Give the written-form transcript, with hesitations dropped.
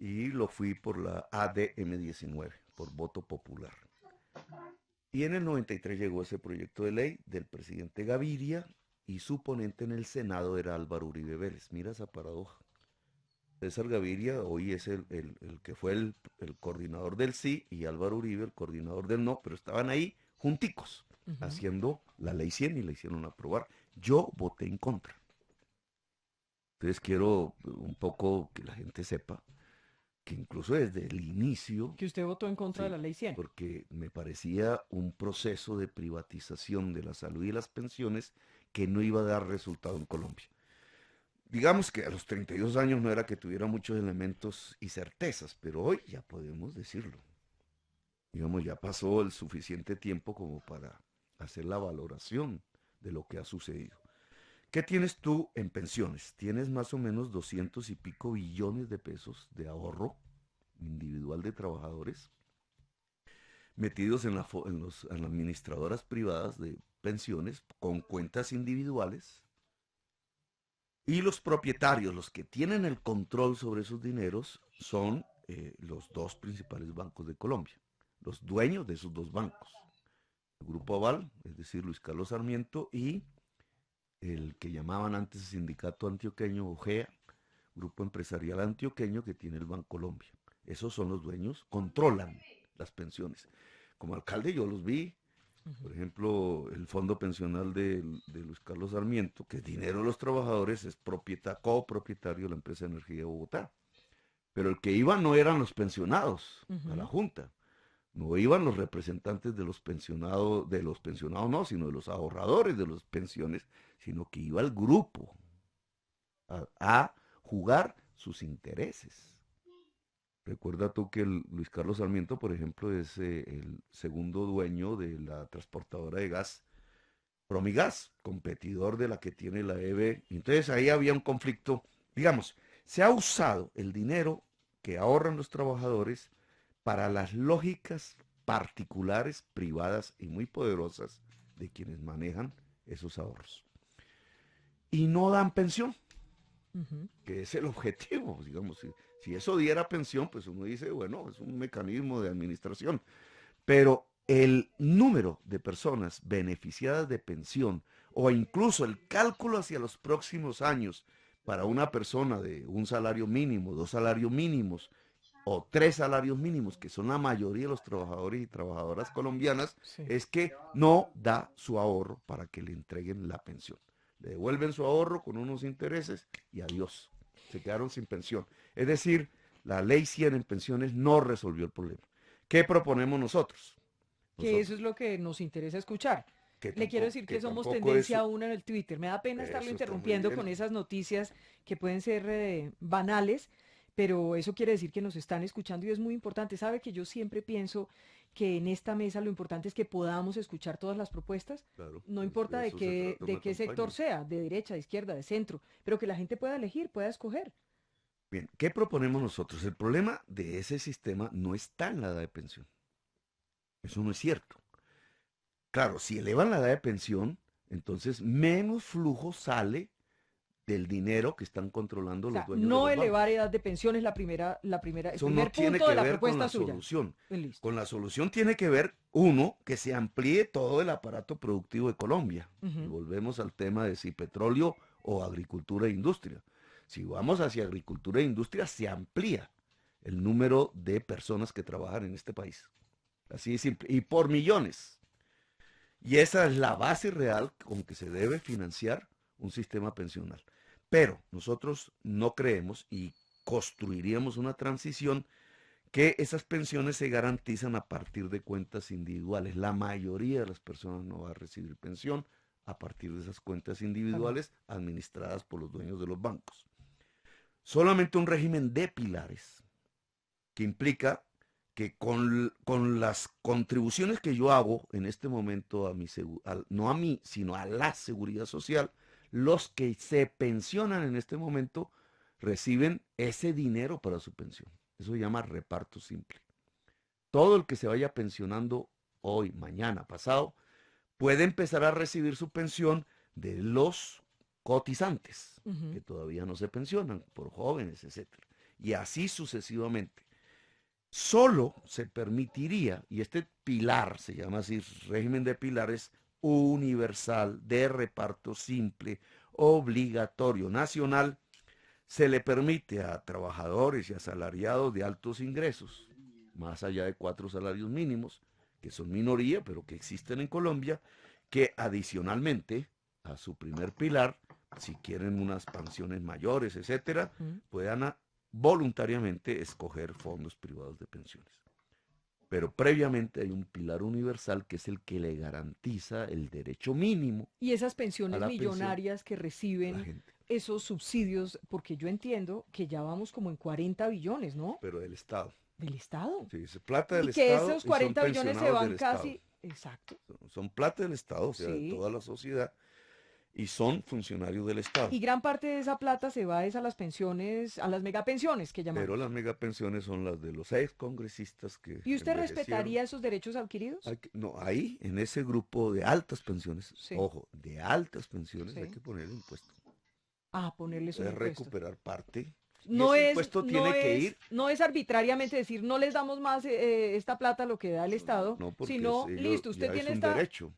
y lo fui por la ADM 19, por voto popular. Y en el 93 llegó ese proyecto de ley del presidente Gaviria y su ponente en el Senado era Álvaro Uribe Vélez. Mira esa paradoja. César Gaviria hoy es el que fue el coordinador del sí y Álvaro Uribe el coordinador del no, pero estaban ahí junticos Ujú. haciendo la ley 100 y la hicieron aprobar. Yo voté en contra. Entonces quiero un poco que la gente sepa que incluso desde el inicio, Que usted votó en contra de sí, la ley 100. porque me parecía un proceso de privatización de la salud y las pensiones que no iba a dar resultado en Colombia. Digamos que a los 32 años no era que tuviera muchos elementos y certezas, pero hoy ya podemos decirlo. Digamos, ya pasó el suficiente tiempo como para hacer la valoración de lo que ha sucedido. ¿Qué tienes tú en pensiones? Tienes más o menos 200 y pico billones de pesos de ahorro individual de trabajadores metidos en las administradoras privadas de pensiones con cuentas individuales y los propietarios, los que tienen el control sobre esos dineros, son los dos principales bancos de Colombia, los dueños de esos dos bancos. El Grupo Aval, es decir, Luis Carlos Sarmiento, y el que llamaban antes el Sindicato Antioqueño, OGEA, Grupo Empresarial Antioqueño, que tiene el Bancolombia. Esos son los dueños, controlan las pensiones. Como alcalde yo los vi, Ujú. por ejemplo, el fondo pensional de Luis Carlos Sarmiento, que es dinero de los trabajadores, es copropietario de la empresa de energía de Bogotá. Pero el que iba no eran los pensionados a la Ujú. junta, no iban los representantes de los pensionados no, sino de los ahorradores de las pensiones, sino que iba el grupo a jugar sus intereses. Recuerda tú que Luis Carlos Sarmiento, por ejemplo, es el segundo dueño de la transportadora de gas Promigas, competidor de la que tiene la EB. Entonces ahí había un conflicto. Digamos, se ha usado el dinero que ahorran los trabajadores para las lógicas particulares, privadas y muy poderosas de quienes manejan esos ahorros. Y no dan pensión, Ujú. que es el objetivo. Digamos, si eso diera pensión, pues uno dice, bueno, es un mecanismo de administración. Pero el número de personas beneficiadas de pensión o incluso el cálculo hacia los próximos años para una persona de un salario mínimo, dos salarios mínimos o tres salarios mínimos, que son la mayoría de los trabajadores y trabajadoras colombianas, Sí. es que no da su ahorro para que le entreguen la pensión. Le devuelven su ahorro con unos intereses y adiós. Se quedaron sin pensión. Es decir, la ley 100 en pensiones no resolvió el problema. ¿Qué proponemos nosotros? Que eso Nosotros, es lo que nos interesa escuchar. Le quiero decir que que somos tampoco tendencia es, uno en el Twitter. Me da pena estarlo eso está muy interrumpiendo bien. con esas noticias que pueden ser banales, pero eso quiere decir que nos están escuchando y es muy importante. Sabe que yo siempre pienso que en esta mesa lo importante es que podamos escuchar todas las propuestas, Claro, no pues importa de eso se trata de una qué sector campaña. sea, de derecha, de izquierda, de centro, pero que la gente pueda elegir, pueda escoger. Bien, ¿qué proponemos nosotros? El problema de ese sistema no está en la edad de pensión. Eso no es cierto. Claro, si elevan la edad de pensión, entonces menos flujo sale del dinero que están controlando O los sea, dueños de no los elevar bancos. edad de pensión es el Eso no primer tiene punto de que la ver con propuesta la suya. solución. Pues listo. Con la solución tiene que ver, uno, que se amplíe todo el aparato productivo de Colombia. Y Ujú. volvemos al tema de si petróleo o agricultura e industria. Si vamos hacia agricultura e industria, se amplía el número de personas que trabajan en este país. Así de simple. Y por millones. Y esa es la base real con que se debe financiar un sistema pensional. Pero nosotros no creemos y construiríamos una transición que esas pensiones se garantizan a partir de cuentas individuales. La mayoría de las personas no va a recibir pensión a partir de esas cuentas Claro. individuales administradas por los dueños de los bancos. Solamente un régimen de pilares que implica que con las contribuciones que yo hago en este momento no a mí, sino a la seguridad social, los que se pensionan en este momento reciben ese dinero para su pensión. Eso se llama reparto simple. Todo el que se vaya pensionando hoy, mañana, pasado, puede empezar a recibir su pensión de los cotizantes, Ujú. que todavía no se pensionan, por jóvenes, etcétera. y así sucesivamente. Solo se permitiría, y este pilar, se llama así, régimen de pilares universal, de reparto simple, obligatorio, nacional, se le permite a trabajadores y asalariados de altos ingresos, más allá de 4 salarios mínimos, que son minoría, pero que existen en Colombia, que adicionalmente a su primer pilar, si quieren unas pensiones mayores, etcétera, Mm. puedan voluntariamente escoger fondos privados de pensiones. Pero previamente hay un pilar universal que es el que le garantiza el derecho mínimo Y esas a pensiones la pensión millonarias que a la reciben gente, esos subsidios, porque yo entiendo que ya vamos como en 40 billones, ¿no? pero del Estado. Del Estado. Sí, es plata del Y que Estado esos y son 40 billones se pensionados van del Estado. casi, exacto, Son plata del Estado, o sea, de sí. toda la sociedad, y son funcionarios del Estado. Y gran parte de esa plata se va es a las pensiones, a las megapensiones que Pero llamamos. las megapensiones son las de los ex congresistas que ¿Y usted envejecieron. respetaría esos derechos adquiridos? No, ahí, en ese grupo de altas pensiones, Sí, ojo, de altas pensiones hay sí. que poner impuesto. A ponerles un Es impuesto. recuperar parte. Y No ese es, impuesto no tiene que es, ir, no es arbitrariamente decir no les damos más esta plata a lo que da el Estado, no porque sino ellos listo, usted ya es tiene un esta, derecho.